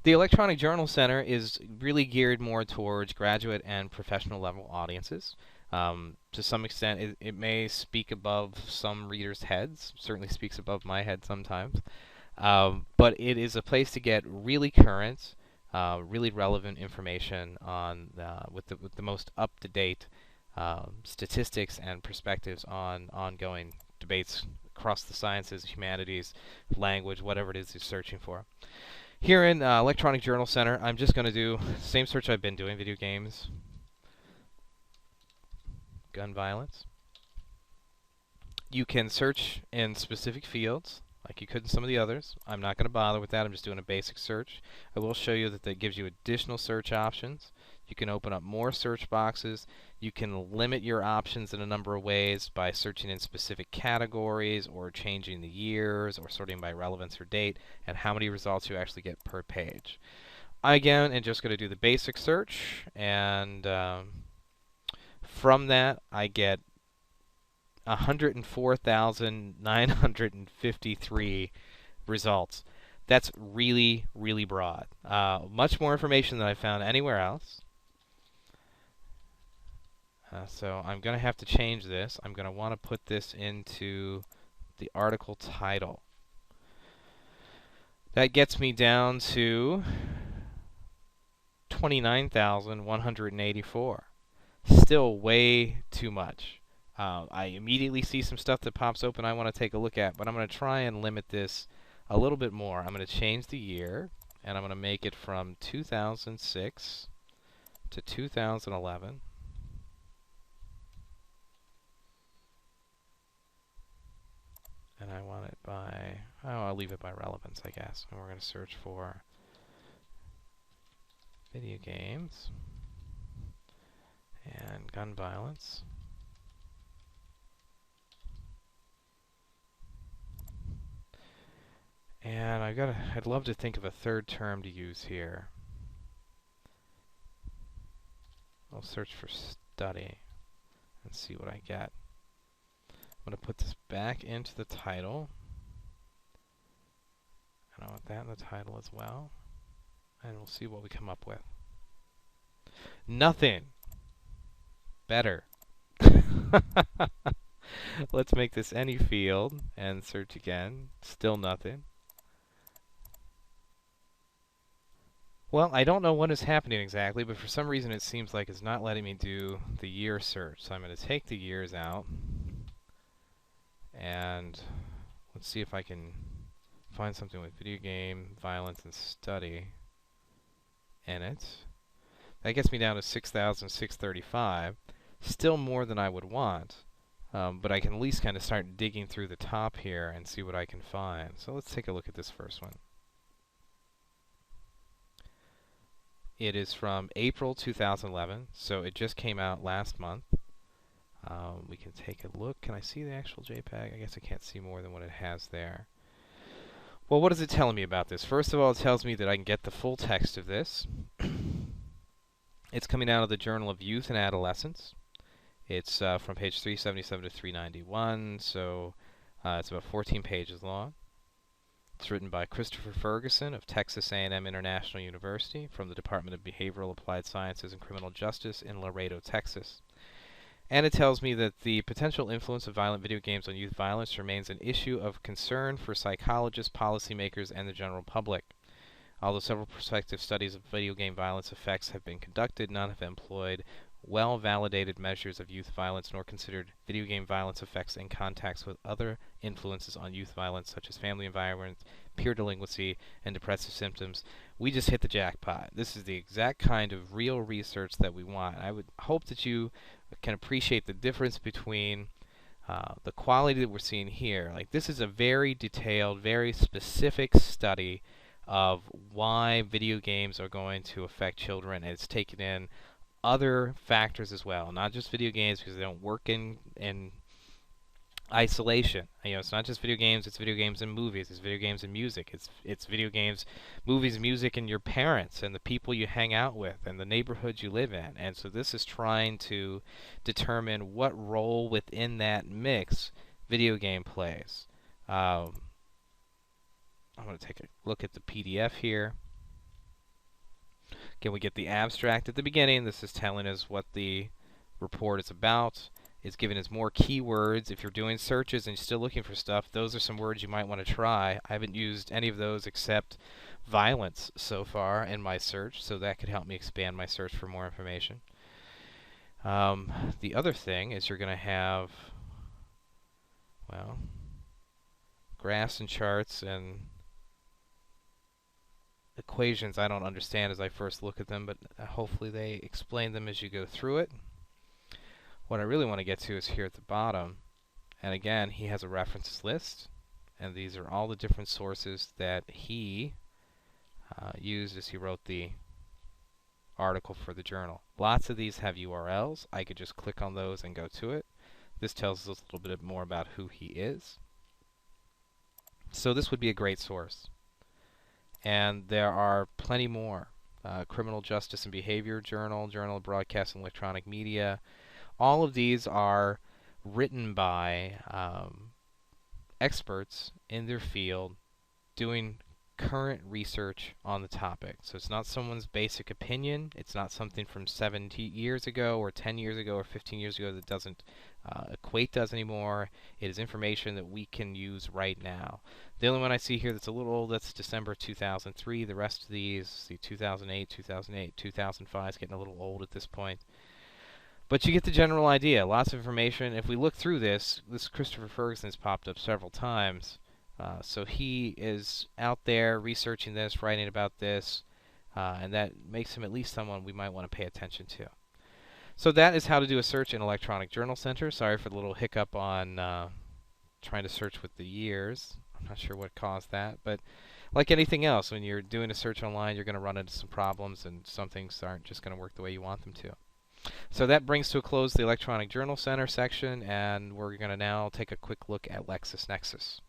The Electronic Journal Center is really geared more towards graduate and professional level audiences. To some extent, it may speak above some readers' heads, certainly speaks above my head sometimes. But it is a place to get really current, really relevant information on with the most up-to-date statistics and perspectives on ongoing debates across the sciences, humanities, language, whatever it is you're searching for. Here in Electronic Journal Center, I'm just going to do the same search I've been doing: video games, gun violence. You can search in specific fields like you could in some of the others. I'm not going to bother with that. I'm just doing a basic search. I will show you that that gives you additional search options. You can open up more search boxes. You can limit your options in a number of ways by searching in specific categories or changing the years or sorting by relevance or date and how many results you actually get per page. I, again, am just going to do the basic search, and from that I get 104,953 results. That's really, really broad. Much more information than I found anywhere else. So I'm going to have to change this. I'm going to want to put this into the article title. That gets me down to 29,184. Still way too much. I immediately see some stuff that pops open I want to take a look at, but I'm going to try and limit this a little bit more. I'm going to change the year, and I'm going to make it from 2006 to 2011. And I want it by, oh, I'll leave it by relevance, I guess. And we're going to search for video games and gun violence. And I'd love to think of a third term to use here. I'll search for study and see what I get. I'm going to put this back into the title. And I want that in the title as well. And we'll see what we come up with. Nothing better. Let's make this any field and search again. Still nothing. Well, I don't know what is happening exactly, but for some reason it seems like it's not letting me do the year search. So I'm going to take the years out. And let's see if I can find something with video game, violence, and study in it. That gets me down to 6,635. Still more than I would want, but I can at least kind of start digging through the top here and see what I can find. So let's take a look at this first one. It is from April 2011, so it just came out last month. We can take a look. Can I see the actual JPEG? I guess I can't see more than what it has there. Well, what is it telling me about this? First of all, it tells me that I can get the full text of this. It's coming out of the Journal of Youth and Adolescence. It's from page 377 to 391, so it's about 14 pages long. It's written by Christopher Ferguson of Texas A&M International University from the Department of Behavioral Applied Sciences and Criminal Justice in Laredo, Texas. And it tells me that the potential influence of violent video games on youth violence remains an issue of concern for psychologists, policymakers, and the general public. Although several prospective studies of video game violence effects have been conducted, none have employed well-validated measures of youth violence nor considered video game violence effects in context with other influences on youth violence such as family environment, peer delinquency, and depressive symptoms. We just hit the jackpot. This is the exact kind of real research that we want. I would hope that you can appreciate the difference between the quality that we're seeing here. Like, this is a very detailed, very specific study of why video games are going to affect children, and it's taken in other factors as well, not just video games, because they don't work in isolation. You know, it's not just video games, it's video games and movies, it's video games and music, it's video games, movies, music, and your parents and the people you hang out with and the neighborhoods you live in. And so this is trying to determine what role within that mix video game plays. I'm going to take a look at the PDF here. Again, we get the abstract at the beginning. This is telling us what the report is about. It's giving us more keywords. If you're doing searches and you're still looking for stuff, those are some words you might want to try. I haven't used any of those except violence so far in my search, so that could help me expand my search for more information. The other thing is you're going to have, well, graphs and charts and equations I don't understand as I first look at them, but hopefully they explain them as you go through it. What I really want to get to is here at the bottom. And again, he has a references list, and these are all the different sources that he used as he wrote the article for the journal. Lots of these have URLs. I could just click on those and go to it. This tells us a little bit more about who he is. So this would be a great source. And there are plenty more. Criminal Justice and Behavior Journal, Journal of Broadcast and Electronic Media. All of these are written by experts in their field doing current research on the topic. So it's not someone's basic opinion. It's not something from 70 years ago or 10 years ago or 15 years ago that doesn't equate to us anymore. It is information that we can use right now. The only one I see here that's a little old, that's December 2003. The rest of these, see 2008, 2005 is getting a little old at this point. But you get the general idea. Lots of information. If we look through this Christopher Ferguson's popped up several times. So he is out there researching this, writing about this, and that makes him at least someone we might want to pay attention to. So that is how to do a search in Electronic Journal Center. Sorry for the little hiccup on trying to search with the years. I'm not sure what caused that, but like anything else, when you're doing a search online, you're going to run into some problems, and some things aren't just going to work the way you want them to. So that brings to a close the Electronic Journal Center section, and we're going to now take a quick look at LexisNexis.